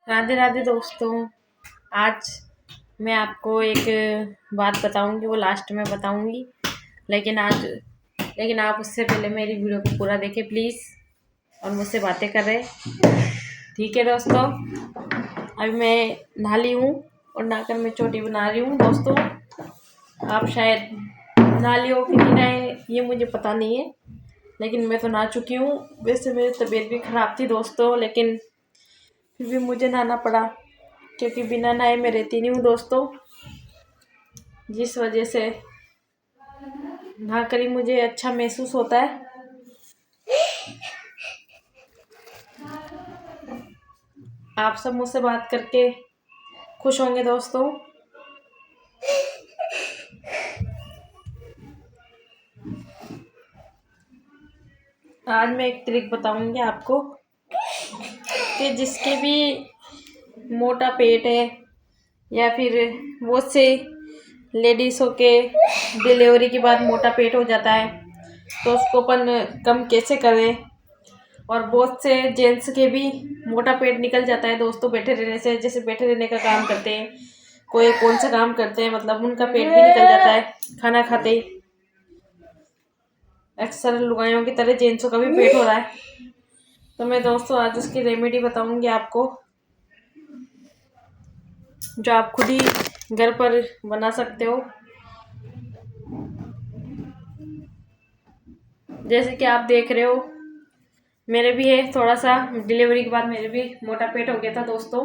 राधे राधे दोस्तों। आज मैं आपको एक बात बताऊंगी, वो लास्ट में बताऊंगी। लेकिन आप उससे पहले मेरी वीडियो को पूरा देखें प्लीज़, और मुझसे बातें कर रहे। ठीक है दोस्तों, अभी मैं नहा ली हूँ और नहाकर मैं चोटी बना रही हूँ। दोस्तों आप शायद नहा ली हो कि नहीं नहाए ये मुझे पता नहीं है, लेकिन मैं तो नहा चुकी हूँ। वैसे मेरी तबीयत भी ख़राब थी दोस्तों, लेकिन फिर भी मुझे नहाना पड़ा, क्योंकि बिना नहाए मैं रहती नहीं हूँ दोस्तों। जिस वजह से नहाकर ही मुझे अच्छा महसूस होता है। आप सब मुझसे बात करके खुश होंगे दोस्तों। आज मैं एक ट्रिक बताऊंगी आपको कि जिसके भी मोटा पेट है या फिर बहुत से लेडीज़ों के डिलीवरी के बाद मोटा पेट हो जाता है, तो उसको अपन कम कैसे करें। और बहुत से जेंट्स के भी मोटा पेट निकल जाता है दोस्तों बैठे रहने से। जैसे बैठे रहने का काम करते हैं, कोई कौन सा काम करते हैं, मतलब उनका पेट भी निकल जाता है खाना खाते ही। अक्सर लुगाइयों की तरह जेंट्सों का भी पेट हो रहा है। तो मैं दोस्तों आज उसकी रेमेडी बताऊंगी आपको, जो आप खुद ही घर पर बना सकते हो। जैसे कि आप देख रहे हो, मेरे भी है थोड़ा सा, डिलीवरी के बाद मेरे भी मोटा पेट हो गया था दोस्तों।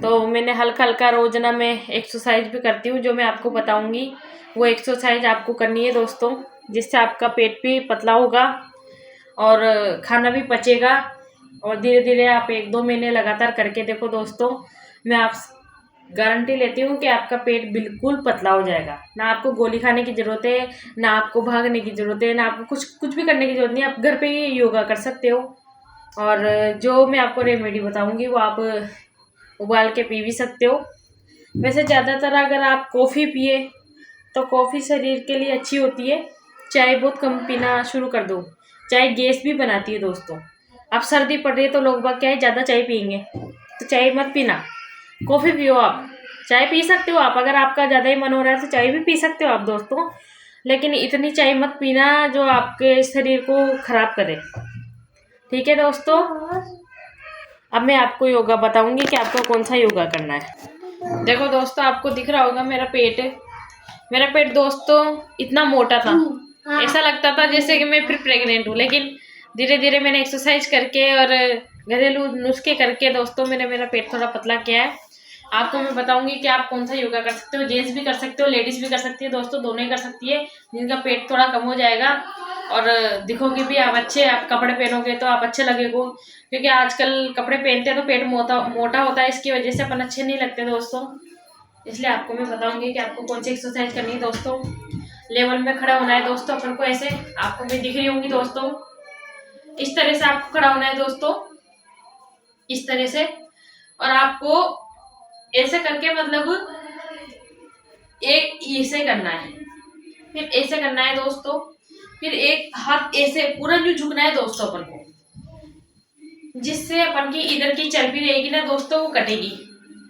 तो मैंने हल्का हल्का रोजाना मैं एक्सरसाइज भी करती हूँ, जो मैं आपको बताऊंगी। वो एक्सरसाइज आपको करनी है दोस्तों, जिससे आपका पेट भी पतला होगा और खाना भी पचेगा। और धीरे धीरे आप 1-2 महीने लगातार करके देखो दोस्तों, मैं आप गारंटी लेती हूँ कि आपका पेट बिल्कुल पतला हो जाएगा। ना आपको गोली खाने की ज़रूरत है, ना आपको भागने की ज़रूरत है, ना आपको कुछ भी करने की ज़रूरत नहीं। आप घर पे ही योगा कर सकते हो। और जो मैं आपको रेमेडी बताऊँगी वो आप उबाल के पी भी सकते हो। वैसे ज़्यादातर अगर आप कॉफ़ी पिए तो कॉफ़ी शरीर के लिए अच्छी होती है। चाय बहुत कम पीना शुरू कर दो, चाय गैस भी बनाती है दोस्तों। अब सर्दी पड़ रही है तो लोग बाग क्या है, ज़्यादा चाय पियेंगे, तो चाय मत पीना, कॉफ़ी पियो। आप चाय पी सकते हो, आप अगर आपका ज़्यादा ही मन हो रहा है तो चाय भी पी सकते हो आप दोस्तों, लेकिन इतनी चाय मत पीना जो आपके शरीर को ख़राब करे। ठीक है दोस्तों, अब मैं आपको योगा बताऊंगी कि आपको कौन सा योगा करना है। देखो दोस्तों, आपको दिख रहा होगा मेरा पेट दोस्तों इतना मोटा था, ऐसा लगता था जैसे कि मैं फिर प्रेग्नेंट हूँ। लेकिन धीरे धीरे मैंने एक्सरसाइज करके और घरेलू नुस्खे करके दोस्तों मैंने मेरा पेट थोड़ा पतला किया है। आपको मैं बताऊंगी कि आप कौन सा योगा कर सकते हो। जेंट्स भी कर सकते हो, लेडीज भी कर सकती है दोस्तों, दोनों ही कर सकती है। जिनका पेट थोड़ा कम हो जाएगा और दिखोगे भी आप अच्छे, आप कपड़े पहनोगे तो आप अच्छे लगेगो। क्योंकि आजकल कपड़े पहनते हैं तो पेट मोटा होता है, इसकी वजह से अपन अच्छे नहीं लगते दोस्तों। इसलिए आपको मैं बताऊंगी कि आपको कौन सी एक्सरसाइज करनी है दोस्तों। लेवल में खड़ा होना है दोस्तों अपन को, ऐसे आपको मैं दिख रही होंगी दोस्तों, इस तरह से आपको खड़ा होना है दोस्तों, इस तरह से। और आपको ऐसे करके मतलब एक ऐसे करना है, फिर ऐसे करना है दोस्तों, फिर एक हाथ ऐसे पूरा यूं झुकना है दोस्तों अपन को, जिससे अपन की इधर की चर्बी रहेगी ना दोस्तों वो कटेगी,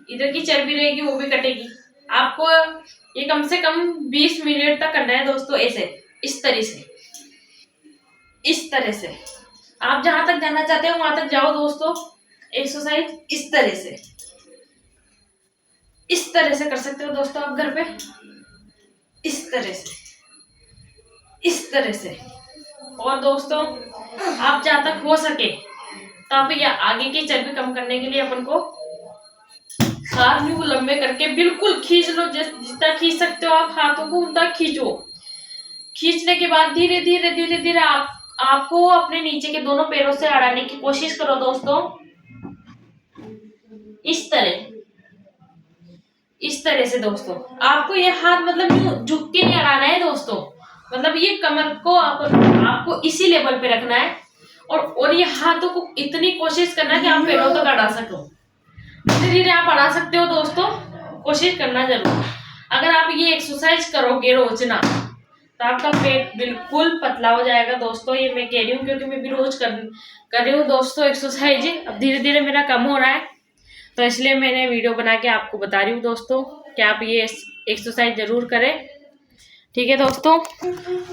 इधर की चर्बी रहेगी वो भी कटेगी। आपको ये कम से कम 20 मिनट तक करना है दोस्तों, ऐसे इस तरह से, इस तरह से। आप जहां तक जाना चाहते हो वहां तक जाओ दोस्तों। एक्सरसाइज इस तरह से, इस तरह से कर सकते हो दोस्तों आप घर पे, इस तरह से, इस तरह से। और दोस्तों आप जहां तक हो सके तो आप ये आगे की चर्बी कम करने के लिए अपन को हाथ यूं लंबे करके बिल्कुल खींच लो, जितना खींच सकते हो आप हाथों को उतना खींचो। खींचने के बाद धीरे धीरे धीरे धीरे आपको अपने नीचे के दोनों पैरों से अड़ाने की कोशिश करो दोस्तों, इस तरह, इस तरह से दोस्तों। आपको ये हाथ मतलब यूं झुक के नहीं अड़ाना है दोस्तों, मतलब ये कमर को आपको इसी लेवल पे रखना है। और ये हाथों को इतनी कोशिश करना है कि आप पैरों तक अड़ा सको। धीरे धीरे आप अड़ा सकते हो दोस्तों, कोशिश करना जरूर। अगर आप ये एक्सरसाइज करोगे रोजना तो आपका पेट बिल्कुल पतला हो जाएगा दोस्तों। ये मैं कह रही हूँ क्योंकि मैं भी रोज कर रही हूँ दोस्तों एक्सरसाइज। अब धीरे धीरे मेरा कम हो रहा है, तो इसलिए मैंने वीडियो बना के आपको बता रही हूँ दोस्तों कि आप ये एक्सरसाइज ज़रूर करें, ठीक है दोस्तों।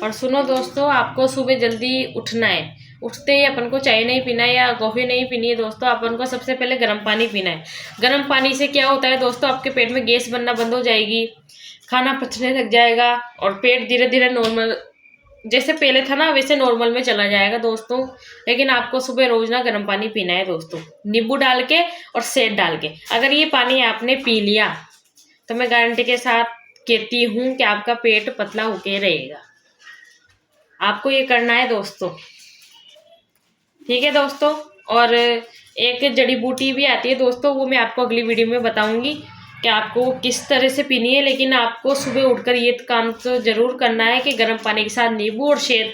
और सुनो दोस्तों, आपको सुबह जल्दी उठना है। उठते ही अपन को चाय नहीं पीना है या कॉफ़ी नहीं पीनी है दोस्तों, अपन को सबसे पहले गर्म पानी पीना है। गर्म पानी से क्या होता है दोस्तों, आपके पेट में गैस बनना बंद हो जाएगी, खाना पचने लग जाएगा और पेट धीरे धीरे नॉर्मल, जैसे पहले था ना वैसे नॉर्मल में चला जाएगा दोस्तों। लेकिन आपको सुबह रोज ना गर्म पानी पीना है दोस्तों, नींबू डाल के और शहद डाल के। अगर ये पानी आपने पी लिया तो मैं गारंटी के साथ कहती हूँ कि आपका पेट पतला होके रहेगा। आपको ये करना है दोस्तों, ठीक है दोस्तों। और एक जड़ी बूटी भी आती है दोस्तों, वो मैं आपको अगली वीडियो में बताऊंगी कि आपको किस तरह से पीनी है। लेकिन आपको सुबह उठकर ये काम तो ज़रूर करना है कि गर्म पानी के साथ नींबू और शहद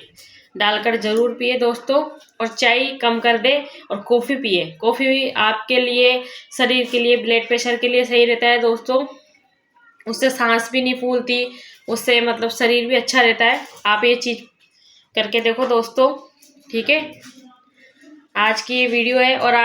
डालकर ज़रूर पिए दोस्तों। और चाय कम कर दे और कॉफ़ी पिए। कॉफ़ी आपके लिए, शरीर के लिए, ब्लड प्रेशर के लिए सही रहता है दोस्तों। उससे सांस भी नहीं फूलती, उससे मतलब शरीर भी अच्छा रहता है। आप ये चीज़ करके देखो दोस्तों, ठीक है। आज की ये वीडियो है। और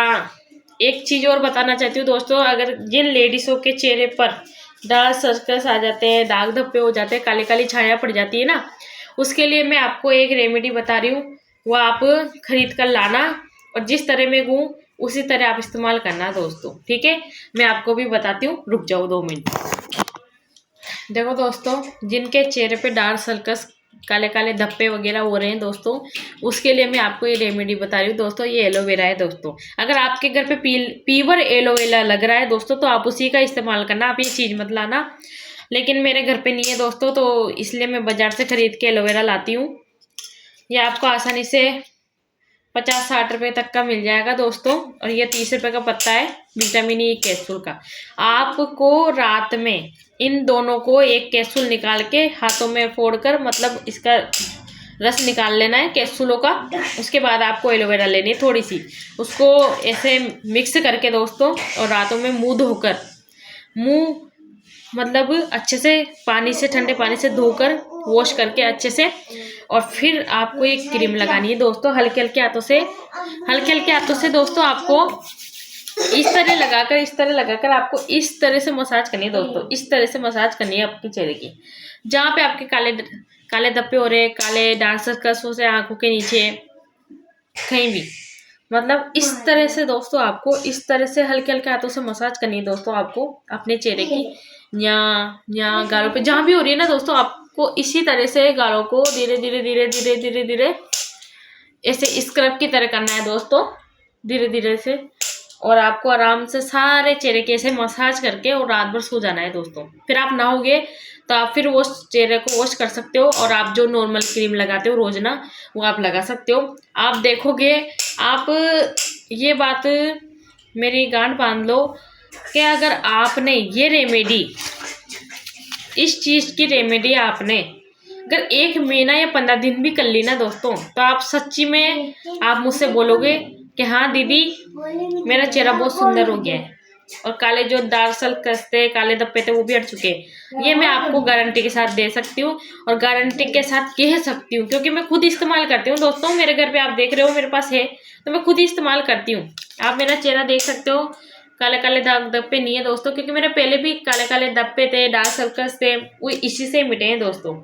एक चीज़ और बताना चाहती हूँ दोस्तों, अगर जिन लेडीज़ों के चेहरे पर डार्क सर्कल्स आ जाते हैं, दाग धब्बे हो जाते हैं, काली काली छाया पड़ जाती है ना, उसके लिए मैं आपको एक रेमेडी बता रही हूँ। वो आप खरीद कर लाना और जिस तरह मैं कहूँ उसी तरह आप इस्तेमाल करना दोस्तों, ठीक है। मैं आपको भी बताती हूँ, रुक जाओ 2 मिनट। देखो दोस्तों, जिनके चेहरे पे डार्क सर्कल्स, काले काले धब्बे वगैरह हो रहे हैं दोस्तों, उसके लिए मैं आपको ये रेमेडी बता रही हूँ दोस्तों। ये एलोवेरा है दोस्तों। अगर आपके घर पे प्योर एलोवेरा लग रहा है दोस्तों तो आप उसी का इस्तेमाल करना, आप ये चीज़ मत लाना। लेकिन मेरे घर पे नहीं है दोस्तों, तो इसलिए मैं बाजार से खरीद के एलोवेरा लाती हूँ। ये आपको आसानी से 50-60 रुपये तक का मिल जाएगा दोस्तों। और ये 30 रुपये का पत्ता है विटामिन ई कैप्सूल का। आपको रात में इन दोनों को एक कैप्सूल निकाल के हाथों में फोड़कर, मतलब इसका रस निकाल लेना है कैप्सूलों का। उसके बाद आपको एलोवेरा लेनी है थोड़ी सी, उसको ऐसे मिक्स करके दोस्तों, और रातों में मुँह धोकर, मुँह मतलब अच्छे से पानी से, ठंडे पानी से धोकर वॉश करके अच्छे से, और फिर आपको एक क्रीम लगानी है दोस्तों। हल्के हल्के हाथों से दोस्तों आपको इस तरह लगाकर आपको इस तरह से मसाज करनी है दोस्तों। इस तरह से मसाज करनी है आपके चेहरे की, जहाँ पे आपके काले धब्बे हो रहे हैं, काले डार्क सर्कल्स हो रहे हैं आंखों के नीचे, कहीं भी, मतलब इस तरह से दोस्तों आपको इस तरह से हल्के हल्के हाथों से मसाज करनी है दोस्तों। आपको अपने चेहरे की यहाँ गालों पे जहाँ भी हो रही है ना दोस्तों, आपको इसी तरह से गालों को धीरे धीरे धीरे धीरे धीरे धीरे ऐसे स्क्रब की तरह करना है दोस्तों, धीरे धीरे से। और आपको आराम से सारे चेहरे के ऐसे मसाज करके और रात भर सो जाना है दोस्तों। फिर आप नहाओगे तो आप फिर वो चेहरे को वॉश कर सकते हो। और आप जो नॉर्मल क्रीम लगाते हो रोज ना, वो आप लगा सकते हो। आप देखोगे, आप ये बात मेरी गांठ बांध लो कि अगर आपने ये रेमेडी, इस चीज़ की रेमेडी आपने अगर 1 महीना या 15 दिन भी कर ली ना दोस्तों, तो आप सच्ची में आप मुझसे बोलोगे कि हाँ दीदी मेरा चेहरा बहुत सुंदर हो गया है, और काले जो डार्क सर्कल्स थे, काले धब्बे थे, वो भी हट चुके हैं। ये मैं आपको गारंटी के साथ दे सकती हूँ और गारंटी के साथ कह सकती हूँ, क्योंकि मैं खुद इस्तेमाल करती हूँ दोस्तों। मेरे घर पे आप देख रहे हो, मेरे पास है, तो मैं खुद ही इस्तेमाल करती हूँ। आप मेरा चेहरा देख सकते हो, काले काले दाग धब्बे नहीं है दोस्तों, क्योंकि मेरे पहले भी काले काले धब्बे थे, डार्क सर्कल्स थे, वो इसी से मिटे हैं दोस्तों।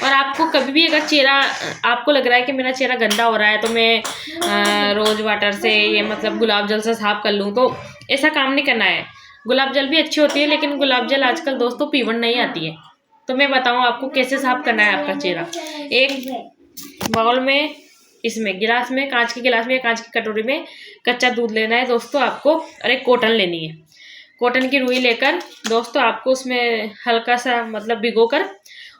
और आपको कभी भी अगर चेहरा, आपको लग रहा है कि मेरा चेहरा गंदा हो रहा है तो मैं रोज़ वाटर से, ये मतलब गुलाब जल से साफ कर लूँ, तो ऐसा काम नहीं करना है। गुलाब जल भी अच्छी होती है, लेकिन गुलाब जल आजकल दोस्तों पीवन नहीं आती है। तो मैं बताऊँ आपको कैसे साफ करना है आपका चेहरा। एक बाउल में, इसमें गिलास में, कांच के गिलास में, कांच की कटोरी में कच्चा दूध लेना है दोस्तों आपको, और एक कॉटन लेनी है। कॉटन की रुई लेकर दोस्तों आपको उसमें हल्का सा मतलब भिगोकर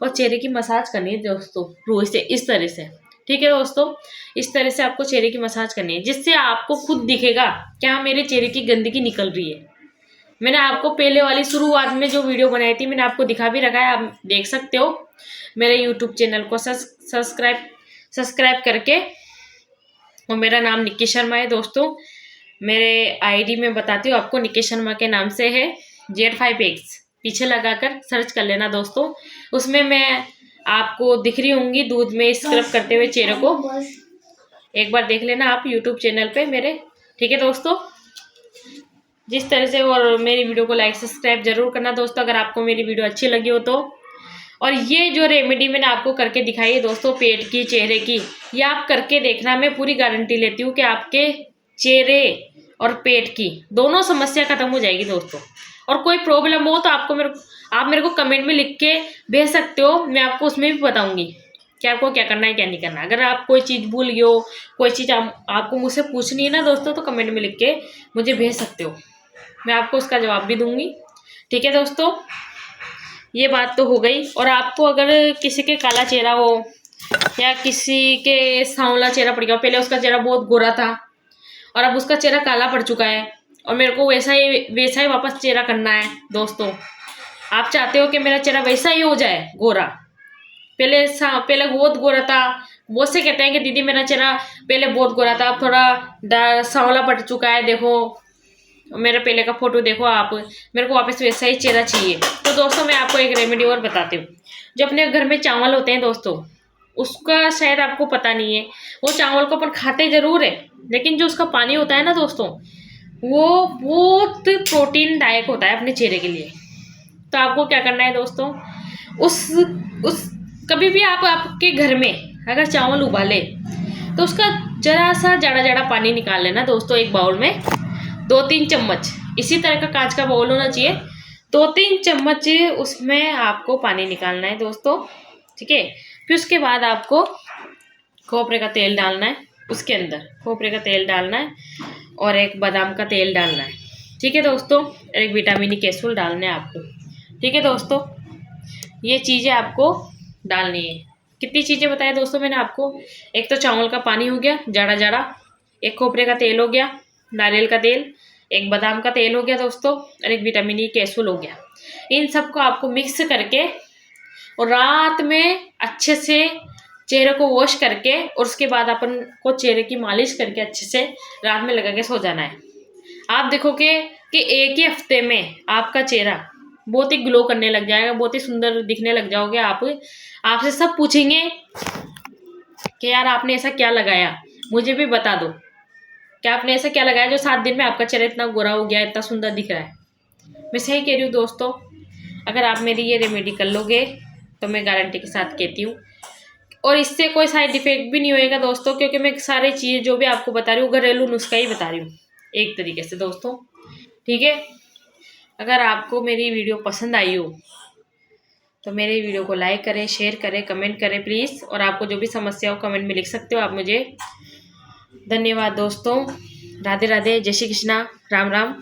और चेहरे की मसाज करनी है दोस्तों, रुई से, इस तरह से, ठीक है दोस्तों। इस तरह से आपको चेहरे की मसाज करनी है, जिससे आपको खुद दिखेगा कि हाँ मेरे चेहरे की गंदगी निकल रही है। मैंने आपको पहले वाली शुरुआत में जो वीडियो बनाई थी, मैंने आपको दिखा भी रखा है, आप देख सकते हो। मेरे यूट्यूब चैनल को सब्सक्राइब करके, और मेरा नाम निक्की शर्मा है दोस्तों। मेरे आईडी में बताती हूँ आपको, निक्की शर्मा के नाम से है, Z5X पीछे लगाकर सर्च कर लेना दोस्तों। उसमें मैं आपको दिख रही होंगी दूध में स्क्रब करते हुए चेहरे को, एक बार देख लेना आप यूट्यूब चैनल पे मेरे, ठीक है दोस्तों। जिस तरह से। और मेरी वीडियो को लाइक सब्सक्राइब जरूर करना दोस्तों अगर आपको मेरी वीडियो अच्छी लगी हो तो। और ये जो रेमेडी मैंने आपको करके दिखाई है दोस्तों पेट की, चेहरे की, ये आप करके देखना। मैं पूरी गारंटी लेती हूँ कि आपके चेहरे और पेट की दोनों समस्या खत्म हो जाएगी दोस्तों। और कोई प्रॉब्लम हो तो आप मेरे को कमेंट में लिख के भेज सकते हो, मैं आपको उसमें भी बताऊंगी कि आपको क्या करना है क्या नहीं करना। अगर आप कोई चीज़ भूल गए हो, कोई चीज़ आपको मुझसे पूछनी है ना दोस्तों, तो कमेंट में लिख के मुझे भेज सकते हो, मैं आपको उसका जवाब भी दूंगी। ठीक है दोस्तों, ये बात तो हो गई। और आपको अगर किसी के काला चेहरा हो या किसी के सांवला चेहरा पड़ गया, पहले उसका चेहरा बहुत गोरा था और अब उसका चेहरा काला पड़ चुका है और मेरे को वैसा ही वापस चेहरा करना है दोस्तों। आप चाहते हो कि मेरा चेहरा वैसा ही हो जाए गोरा, पहले बहुत गोरा था। बहुत से कहते हैं कि दीदी मेरा चेहरा पहले बहुत गोरा था, अब थोड़ा सांवला पड़ चुका है, देखो मेरा पहले का फोटो देखो आप, मेरे को वापस वैसा ही चेहरा चाहिए। तो दोस्तों मैं आपको एक रेमेडी और बताती हूँ। जो अपने घर में चावल होते हैं दोस्तों, उसका शायद आपको पता नहीं है, वो चावल को अपन खाते जरूर है, लेकिन जो उसका पानी होता है ना दोस्तों, वो बहुत प्रोटीन दायक होता है अपने चेहरे के लिए। तो आपको क्या करना है दोस्तों, उस कभी भी आपके घर में अगर चावल उबाले तो उसका जरा सा जाड़ा जाड़ा पानी निकाल लेना दोस्तों। एक बाउल में 2-3 चम्मच, इसी तरह का कांच का बाउल होना चाहिए, 2-3 चम्मच उसमें आपको पानी निकालना है दोस्तों। ठीक है, फिर उसके बाद आपको खोपरे का तेल डालना है, उसके अंदर खोपरे का तेल डालना है और एक बादाम का तेल डालना है। ठीक है दोस्तों, एक विटामिन ई कैप्सूल डालने हैं आपको। ठीक है दोस्तों, ये चीज़ें आपको डालनी है। कितनी चीज़ें बताया दोस्तों मैंने आपको, एक तो चावल का पानी हो गया जाड़ा जाड़ा, एक खोपरे का तेल हो गया, नारियल का तेल, एक बादाम का तेल हो गया दोस्तों, और एक विटामिन ई कैप्सूल हो गया। इन सबको आपको मिक्स करके और रात में अच्छे से चेहरे को वॉश करके और उसके बाद अपन को चेहरे की मालिश करके अच्छे से रात में लगा के सो जाना है। आप देखोगे कि एक ही हफ्ते में आपका चेहरा बहुत ही ग्लो करने लग जाएगा, बहुत ही सुंदर दिखने लग जाओगे आप। आपसे सब पूछेंगे कि यार आपने ऐसा क्या लगाया, मुझे भी बता दो कि आपने ऐसा क्या लगाया जो 7 दिन में आपका चेहरा इतना गोरा हो गया, इतना सुंदर दिख रहा है। मैं सही कह रही हूँ दोस्तों, अगर आप मेरी ये रेमेडी कर लोगे तो मैं गारंटी के साथ कहती हूँ, और इससे कोई साइड इफेक्ट भी नहीं होएगा दोस्तों, क्योंकि मैं सारी चीज़ जो भी आपको बता रही हूँ घरेलू नुस्खा ही बता रही हूँ एक तरीके से दोस्तों। ठीक है, अगर आपको मेरी वीडियो पसंद आई हो तो मेरे वीडियो को लाइक करें, शेयर करें, कमेंट करें प्लीज़। और आपको जो भी समस्या हो कमेंट में लिख सकते हो आप मुझे। धन्यवाद दोस्तों, राधे राधे, जय श्री कृष्णा, राम राम।